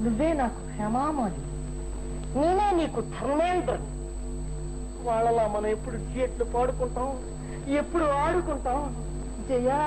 నువ్వే నాకు క్షమామాలి, నేనే నీకు ధర్మేంద్ర. వాళ్ళలా మనం ఎప్పుడు థియేటర్లు పాడుకుంటాం, ఎప్పుడు ఆడుకుంటాం. జయా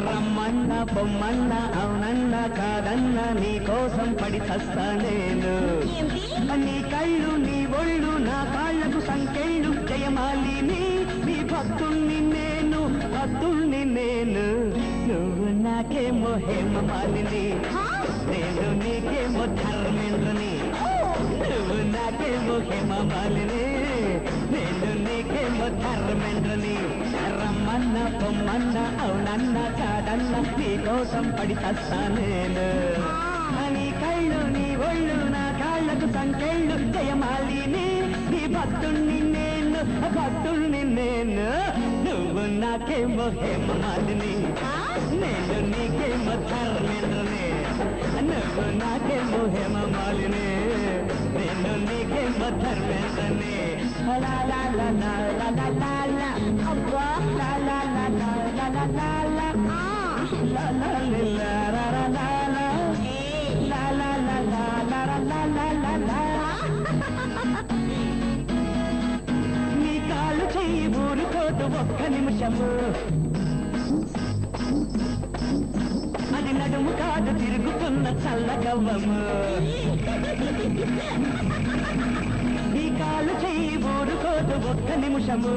రమ్మన్నా బొమ్మన్నా అవునన్నా కాదన్నా నీ కోసం పడి చస్తా నేను. నీ కళ్ళు నీ ఒళ్ళు నా కాళ్ళకు సంకెళ్ళు. జయమాలిని నీ భక్తుణ్ణి నేను, భక్తుణ్ణి నేను. నువ్వు నాకేమో హేమమాలిని, నేను నీకేమో ధర్మేంద్రని. నువ్వు నాకేమో హేమమాలిని, నేను నీకేమో ధర్మేంద్రని. రమ్మన్న పొమ్మన్న అవునన్న కాదన్న నీ కోసం పడి చస్తా నేను. నీ కళ్ళు నీ ఒళ్ళు నా కాళ్ళకు సంకెళ్ళు. జయమాలిని నీ భక్తుణ్ణి నేను, భక్తుణ్ణి నేను. నువ్వు నాకేమో హేమమాలిని, నేను నీకేమో ధర్మేంద్రని. నువ్వు నాకేమో హేమమాలిని, నేను నీకేమో ధర్మేంద్రని. లా లా లా లా లా లా లా లా. అబ్బా లా లా లా లా లా లా లా లా. లా లా లా లా లా లా లా. లా లా లా లా లా లా లా లా లా. నీ కాళ్ళు చెయ్యి ఊరుకోదు ఒక్క నిమిషము. అది నడుము కాదు తిరుగుతున్న చల్లగవ్వము. నీ కాలు చెయ్యి ఊరుకోదు ఒక్క నిమిషము.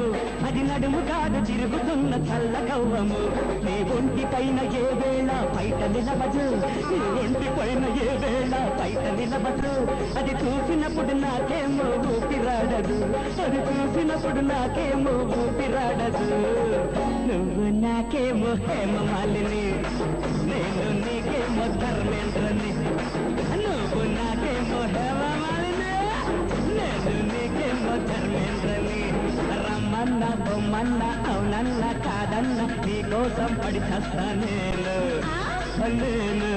అది నడుము కాదు తిరుగుతున్న చల్లగవ్వము. నీ ఒంటి పైన ఏ వేళ బయట నిలబడు, నీ ఒంటి పైన ఏ వేళ బయట నిలబడు. అది చూసినప్పుడు నాకేమో ఊపిరాడదు, అది చూసినప్పుడు నాకేమో ఊపిరాడదు. నువ్వు నాకేమో హేమమాలిని, నేను నీకేమో ధర్మేంద్రని. నువ్వు నాకేమో హేమమాలిని, నేను నీకేమో ధర్మేంద్రని. రమ్మన్న బొమ్మన్న అవునన్న కాదన్న నీ కోసం పడి చస్తా నేను. నేను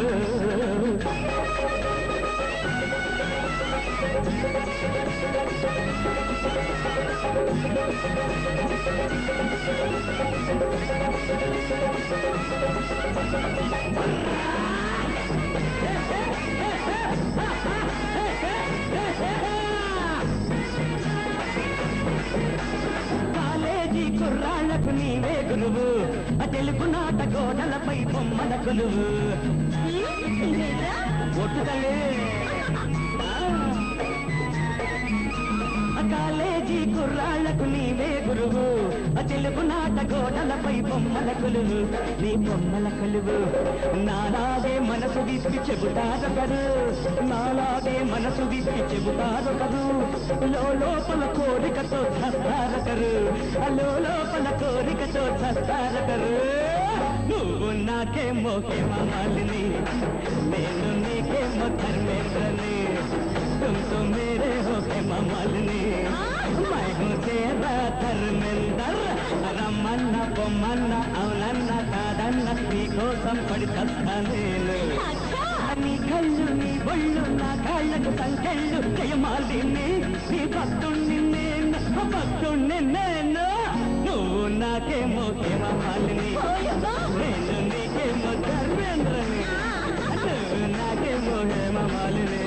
కాలేజీ కుర్రాళ్లకు నీవే గురువు, తెలుగు నాట గోడలపై బొమ్మల కొలువు. ఒట్టుదలే కాలేజీ కుర్రాళ్లకు నీవే గురువు, తెలుగు నాట గోడలపై బొమ్మల కొలువు. నీ బొమ్మల కొలువు నాలాగే మనసు విప్పి చెబుతారొకరు, నాలాగే మనసు విప్పి చెబుతారొకరు. లోపల కోరికతో చస్తారొకరు, లోపల కోరికతో చస్తారొకరు. నువ్వు నాకేమో హేమమాలిని, నేను నీకేమో ధర్మేంద్రని. तुम मेरे हो హేమమాలిని, मैं हूँ तेरा धर्मेंद्र. రమ్మన్న పొమ్మన్న అవునన్న కాదన్న నీ కోసం పడి చస్తా నేను. నీ కళ్ళు నీ ఒళ్ళు నా కాళ్ళకు సంకెళ్ళు. జయమాలిని నీ భక్తుణ్ణి నేను, భక్తుణ్ణి నేను. నువ్వు నాకేమో హేమమాలిని, నేను నీకేమో ధర్మేంద్రని. నువ్వు నాకేమో హేమమాలిని,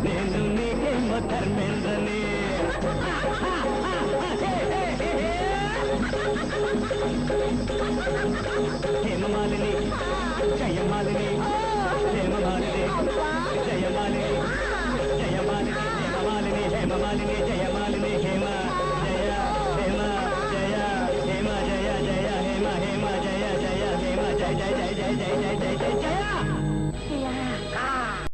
నేను నీకేమో ధర్మేంద్రని. హేమమాలిని జయమాలిని, హేమమాలిని జయమాలిని, జయమాలిని హేమమాలిని, హేమమాలిని జయ